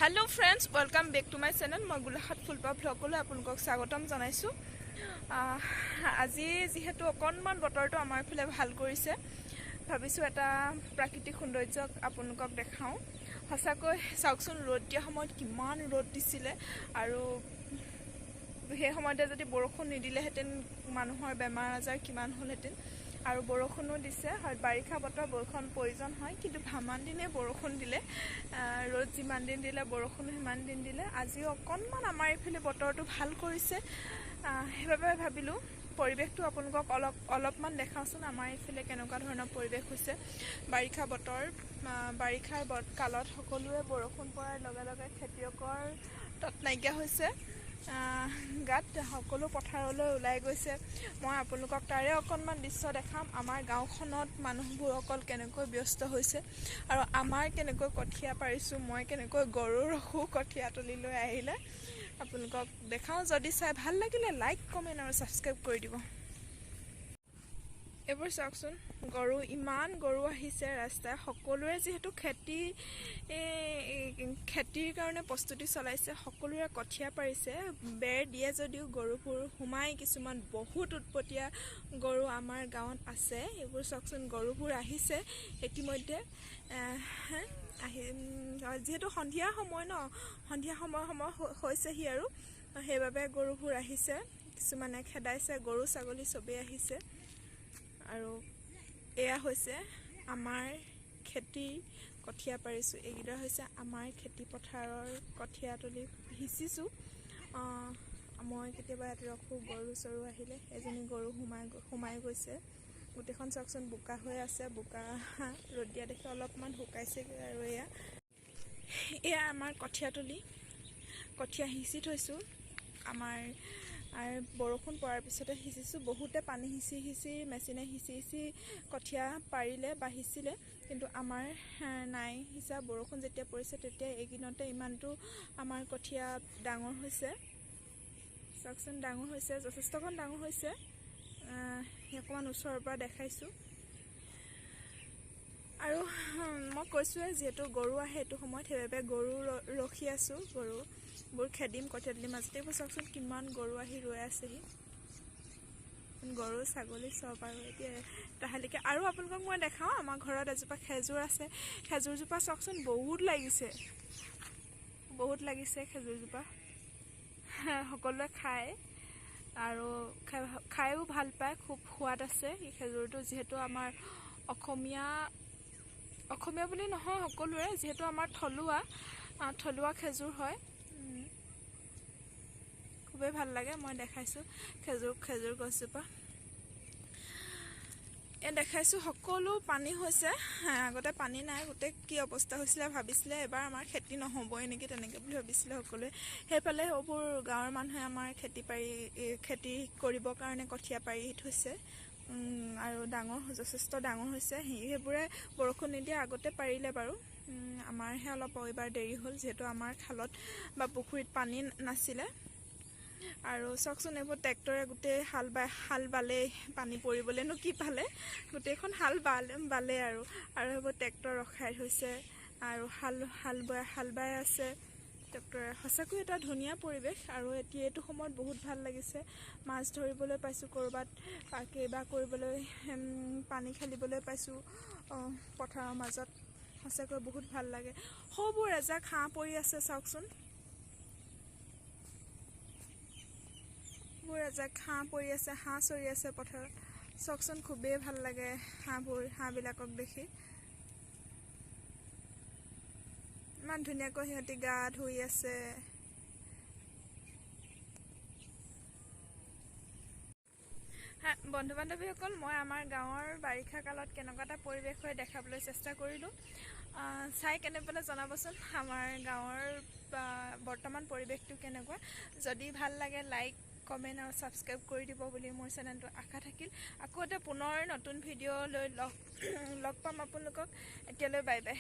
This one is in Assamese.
Hello friends, welcome back to my channel. মই গোলাঘাট ফুলপা ভ্লগলৈ আপোনালোকক স্বাগতম জনাইছোঁ। আজি যেহেতু অকণমান বতৰটো আমাৰ ফালে ভাল কৰিছে, ভাবিছোঁ এটা প্ৰাকৃতিক সৌন্দৰ্য আপোনালোকক দেখাওঁ। সঁচাকৈ চাওকচোন, ৰ'দ দিয়া সময়ত কিমান ৰ'দ দিছিলে, আৰু সেই সময়তে যদি বৰষুণ নিদিলেহেঁতেন মানুহৰ বেমাৰ আজাৰ কিমান হ'লহেঁতেন। আৰু বৰষুণো দিছে, হয় বাৰিষা বতৰ বৰষুণ প্ৰয়োজন হয়, কিন্তু ভামান দিনে বৰষুণ দিলে, ৰ'দ যিমান দিন দিলে বৰষুণো সিমান দিন দিলে। আজিও অকণমান আমাৰ এইফালে বতৰটো ভাল কৰিছে, সেইবাবে ভাবিলোঁ পৰিৱেশটো আপোনালোকক অলপমান দেখাওঁচোন। আমাৰ এইফালে কেনেকুৱা ধৰণৰ পৰিৱেশ হৈছে। বাৰিষা বতৰ, বাৰিষাৰ কালত সকলোৱে বৰষুণ পৰাৰ লগে লগে খেতিয়কৰ তৎ নাইকিয়া হৈছে, গাত সকলো পথাৰলৈ ওলাই গৈছে। মই আপোনালোকক তাৰে অকণমান দৃশ্য দেখাম। আমাৰ গাঁওখনত মানুহবোৰ অকল কেনেকৈ ব্যস্ত হৈছে, আৰু আমাৰ কেনেকৈ কঠীয়া পাৰিছোঁ, মই কেনেকৈ গৰু ৰখোঁ কঠীয়াতলীলৈ আহিলে আপোনালোকক দেখাওঁ। যদি চাই ভাল লাগিলে লাইক কমেণ্ট আৰু ছাবস্ক্ৰাইব কৰি দিব। এইবোৰ চাওকচোন, গৰু, ইমান গৰু আহিছে ৰাস্তাত। সকলোৰে যিহেতু খেতিৰ কাৰণে প্ৰস্তুতি চলাইছে, সকলোৰে কঠীয়া পাৰিছে। বেৰ দিয়ে যদিও গৰুবোৰ সোমাই, কিছুমান বহুত উৎপতীয়া গৰু আমাৰ গাঁৱত আছে। এইবোৰ চাওকচোন, গৰুবোৰ আহিছে ইতিমধ্যে। যিহেতু সন্ধিয়া সময় ন, সন্ধিয়া সময় হৈছেহি, আৰু সেইবাবে গৰুবোৰ আহিছে। কিছুমানে খেদাইছে, গৰু ছাগলী চবেই আহিছে। আৰু এয়া হৈছে আমাৰ খেতিৰ কঠীয়া পাৰিছোঁ। এইকেইটা হৈছে আমাৰ খেতি পথাৰৰ কঠীয়াতলি সিঁচিছোঁ। মই কেতিয়াবা ইয়াত ৰখোঁ গৰু চৰু আহিলে। এজনী গৰু সোমাই গৈছে। গোটেইখন চাওকচোন বোকা হৈ আছে। বোকা ৰ'দ দিয়া দেখি অলপমান শুকাইছেগৈ। আৰু এয়া আমাৰ কঠীয়াতলি, কঠীয়া সিঁচি থৈছোঁ। আমাৰ বৰষুণ পৰাৰ পিছতে সিঁচিছোঁ। বহুতে পানী সিঁচি মেচিনে সিঁচি কঠীয়া পাৰিলে বা সিঁচিলে, কিন্তু আমাৰ নাই সিঁচা। বৰষুণ যেতিয়া পৰিছে তেতিয়া এইকেইদিনতে ইমানটো আমাৰ কঠীয়া ডাঙৰ হৈছে। চাওকচোন, ডাঙৰ হৈছে, যথেষ্টকণ ডাঙৰ হৈছে। অকণমান ওচৰৰ পৰা দেখাইছোঁ। আৰু মই কৈছোঁৱে, যিহেতু গৰু আহে এইটো সময়ত, সেইবাবে গৰু ৰখি আছোঁ। গৰুবোৰ খেদিম কঠীয়াতলিৰ মাজতে। এইবোৰ চাওকচোন, কিমান গৰু আহি ৰৈ আছেহি। গৰু ছাগলী চব, আৰু এতিয়া তাহালিকে। আৰু আপোনালোকক মই দেখাওঁ, আমাৰ ঘৰত এজোপা খেজুৰ আছে। খেজুৰজোপা চাওকচোন, বহুত লাগিছে খেজুৰজোপা। সকলোৱে খায়, আৰু খায়ো ভাল পায়, খুব সোৱাদ আছে এই খেজুৰটো। যিহেতু আমাৰ অসমীয়া বুলি নহয় সকলোৰে, যিহেতু আমাৰ থলুৱা খেজুৰ হয়, খুবেই ভাল লাগে। মই দেখাইছোঁ খেজুৰ গছজোপা, দেখাইছোঁ। সকলো পানী হৈছে, আগতে পানী নাই। গোটেই কি অৱস্থা হৈছিলে, ভাবিছিলে এবাৰ আমাৰ খেতি নহ'বই নেকি, তেনেকৈ বুলি ভাবিছিলে সকলোৱে। সেইফালে সেইবোৰ গাঁৱৰ মানুহে আমাৰ খেতি কৰিবৰ কাৰণে কঠীয়া পাৰি থৈছে, আৰু যথেষ্ট ডাঙৰ হৈছে। সেইবোৰে বৰষুণ নিদিয়া আগতে পাৰিলে বাৰু। আমাৰহে অলপ এইবাৰ দেৰি হ'ল, যিহেতু আমাৰ খালত বা পুখুৰীত পানী নাছিলে। আৰু চাওকচোন, এইবোৰ ট্ৰেক্টৰে গোটেই হাল বালে, পানী পৰিবলৈনো কি পালে, গোটেইখন হাল বালে। আৰু সেইবোৰ ট্ৰেক্টৰ ৰখাই থৈছে, আৰু হাল বাই আছে ট্ৰেক্টৰে। সঁচাকৈ এটা ধুনীয়া পৰিৱেশ। আৰু এইটো সময়ত বহুত ভাল লাগিছে। মাছ ধৰিবলৈ পাইছোঁ ক'ৰবাত, কিবা কৰিবলৈ, পানী খেলিবলৈ পাইছোঁ পথাৰৰ মাজত। সঁচাকৈ বহুত ভাল লাগে। সৌবোৰ এজাক হাঁহ পৰি আছে চাওকচোন, হাঁহ পৰি আছে, হাঁহ চৰি আছে পথাৰত। চাওকচোন, খুবেই ভাল লাগে হাঁহবিলাকক দেখি। ইমান ধুনীয়াকৈ সিহঁতি গা ধুই আছে। বন্ধু বান্ধৱীসকল, মই আমাৰ গাঁৱৰ বাৰিষা কালত কেনেকুৱা এটা পৰিৱেশ হয় দেখাবলৈ চেষ্টা কৰিলোঁ। চাই কেনে পালে জনাবচোন আমাৰ গাঁৱৰ বৰ্তমান পৰিৱেশটো কেনেকুৱা। যদি ভাল লাগে লাইক কমেণ্ট আৰু ছাবস্ক্ৰাইব কৰি দিব বুলি মোৰ চেনেলটো আশা থাকিল। আকৌ এটা পুনৰ নতুন ভিডিঅ' লৈ লগ পাম আপোনালোকক। এতিয়ালৈ বাই বাই।